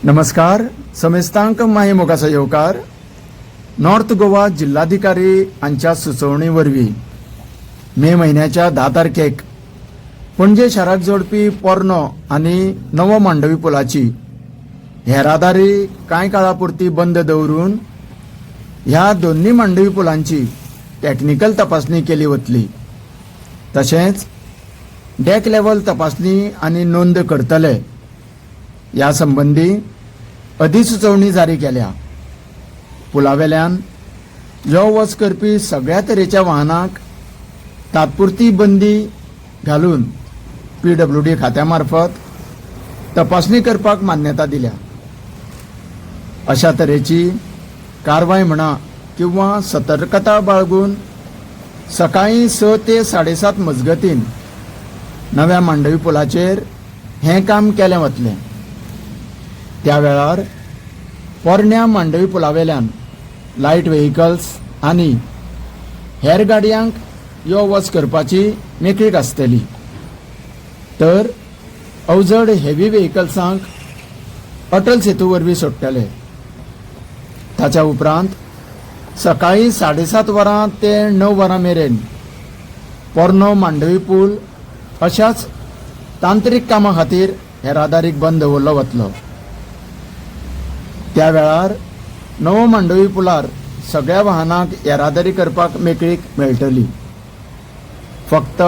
नमस्कार. समेस्तांक माही मोगाचो येवकार. नॉर्थ गोवा जिल्हाधिकारी हांच्या सुचोवणे वरवीं मे म्हयन्याच्या 10 तारखेक पणजे शाराक जोडपी पोरनो आनी नवो मांडवी पुलाची येरादारी कांय काळा पुरती बंद दवरून ह्या दोन्ही मांडवी पुलांची टॅक्निकल तपासणी केली वतली. तशेंच डेक लेवल तपासणी आनी नोंद करतले ह्या संबंधी अधिसुचोवणी जारी केल्या. पुलावेल्यान यो वच करपी सगळ्या तरेच्या वाहनांक तात्पुरती बंदी घालून PWD खात्या मार्फत तपासणी करपाक मान्यता दिल्या. अशा तरेची कारवाय म्हणा किंवा सतर्कता बाळगून सकाळी 6 ते 7:30 मजगतीन नव्या मांडवी पुलाचेर हें काम केलें वतलें. त्या वेळार पोरण्या मांडवी पुलावेल्यान लायट व्हेकल्स आनी हेर गाडयांक यो वच करपाची मेकळीक आसतली, तर अवजड हेवी व्हेकल्सांक अटल सेतू वरवीं सोडटले. ताच्या उपरांत सकाळी 7:30 वरां ते 9 वरां मेरेन पोरनो मांडवी पूल अशाच तांत्रीक कामां खातीर येरादारीक बंद दवरलो वतलो. त्या वेळार नवो मांडवी पुलार सगळ्या वाहनांक येरादारी करपाक मेकळीक मेळटली. फक्त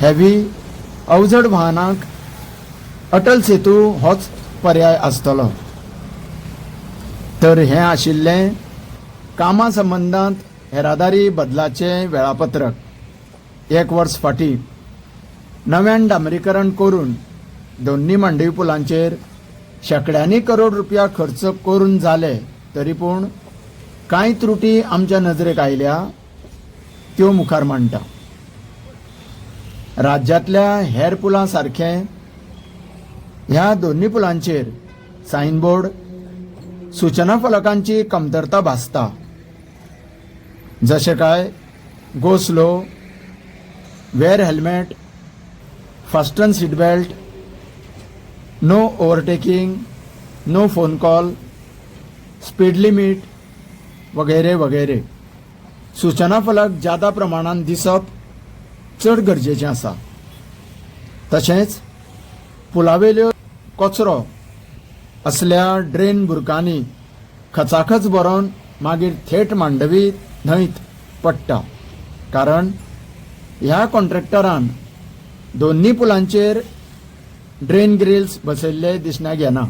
हेवी अवजड वाहनांक अटल सेतू होच पर्याय आसतलो. तर हें आशिल्लें कामा संबंदांत येरादारी बदलाचें वेळापत्रक. 1 वर्स फाटीं नव्यान डांबरीकरण करून दोन्ही मांडवी पुलांचेर शेकड्यांनी करोड रुपया खर्च करून जाले, तरी पूण कांय त्रुटी आमच्या नजरेक आयल्या त्यो मुखार मांडटा. राज्यांतल्या हेर पुलां सारखें ह्या दोन्ही पुलांचेर सायनबोर्ड सूचना फलकांची कमतरता भासता. जशें काय go slow, wear helmet, fasten seat belt, no overtaking, no phone call, speed limit वगैरे वगैरे सूचना फलक ज्यादा प्रमाणात दिसप चड गरजेचें आसा. तशेंच पुलावेल्यो कचरो असल्या ड्रेन बुरकांनी खचाखच भरोवन मागीर थेट मांडवी न्हंयत पडटा, कारण ह्या कॉन्ट्रॅक्टरान दोन्ही पुलांचेर ड्रेन ग्रिल्स बसयल्ले दिसण्याक येना.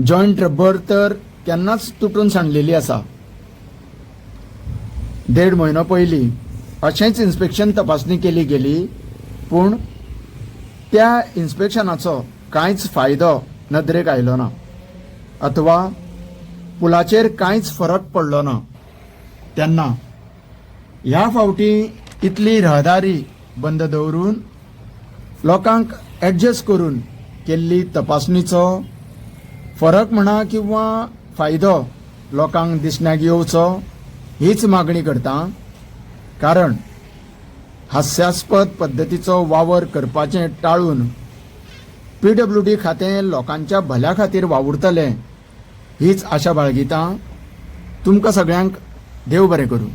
जॉयंट रब्बर तर केन्नाच तुटून सांडलेली आसा. 1.5 म्हयनो पयलीं अशेंच इन्स्पेक्शन तपासणी केली गेली, पूण त्या इन्स्पेक्शनाचो कांयच फायदो नदरेक आयलो ना, अथवा पुलाचेर कांयच फरक पडलो ना. तेन्ना ह्या फावटी इतली रहदारी बंद दवरून लोकांक एडजस्ट करून केल्ली तपासणीचो फरक म्हणा किंवा फायदो लोकांक दिसण्याक येवचो हीच मागणी करता. कारण हास्यास्पद पद्दतीचो वावर करपाचें टाळून PWD खातें लोकांच्या भल्या खातीर वावुरतलें हीच आशा बाळगितां. तुमकां सगळ्यांक देव बरें करूं.